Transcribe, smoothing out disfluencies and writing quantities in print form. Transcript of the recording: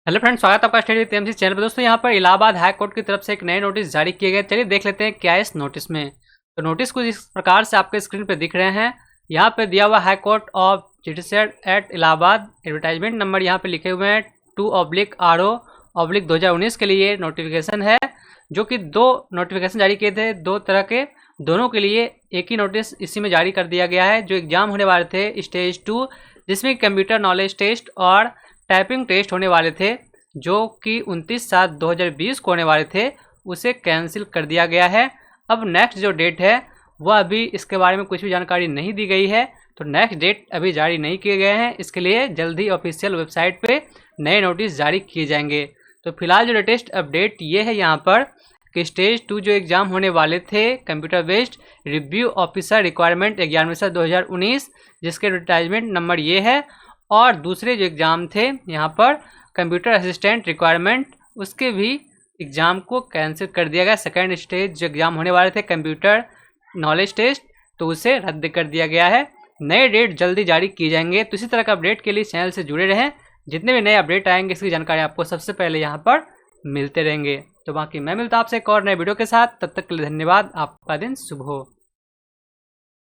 Hello friends, स्वागत है आपका स्टडी टीएमसी चैनल पर। दोस्तों यहाँ पर इलाहाबाद हाई कोर्ट की तरफ से एक नए नोटिस जारी किए गए। चलिए देख लेते हैं क्या है इस नोटिस में। तो नोटिस कुछ इस प्रकार से आपके स्क्रीन पर दिख रहे हैं। यहाँ पे दिया हुआ high court of judiciary at Allahabad, advertisement number यहाँ पे लिखे हुए हैं 2/RO/2019 के लिए नोटिफिकेशन है, जो कि दो नोटिफिकेशन जारी किए थे दो तरह के। दोनों के लिए एक ही नोटिस इसी में जारी कर दिया गया है। जो एग्जाम होने वाले थे स्टेज 2, जिसमें कंप्यूटर नॉलेज टेस्ट और टाइपिंग टेस्ट होने वाले थे, जो कि 29/7/2020 को होने वाले थे, उसे कैंसिल कर दिया गया है। अब नेक्स्ट जो डेट है वह अभी इसके बारे में कुछ भी जानकारी नहीं दी गई है, तो नेक्स्ट डेट अभी जारी नहीं किए गए हैं। इसके लिए जल्दी ऑफिशियल वेबसाइट पे नए नोटिस जारी किए जाएंगे। तो फिलहाल जो लेटेस्ट अपडेट ये है यहाँ पर कि स्टेज 2 जो एग्ज़ाम होने वाले थे computer based review officer requirement 11/7/2019, जिसके एडवर्टाइजमेंट नंबर ये है, और दूसरे जो एग्ज़ाम थे यहाँ पर कंप्यूटर असिस्टेंट रिक्वायरमेंट, उसके भी एग्ज़ाम को कैंसिल कर दिया गया। सेकेंड स्टेज जो एग्ज़ाम होने वाले थे कंप्यूटर नॉलेज टेस्ट, तो उसे रद्द कर दिया गया है। नए डेट जल्दी जारी किए जाएंगे। तो इसी तरह का अपडेट के लिए चैनल से जुड़े रहें। जितने भी नए अपडेट आएंगे इसकी जानकारी आपको सबसे पहले यहाँ पर मिलते रहेंगे। तो बाकी मैं मिलता हूँ आपसे एक और नए वीडियो के साथ। तब तक के लिए धन्यवाद। आपका दिन शुभ हो।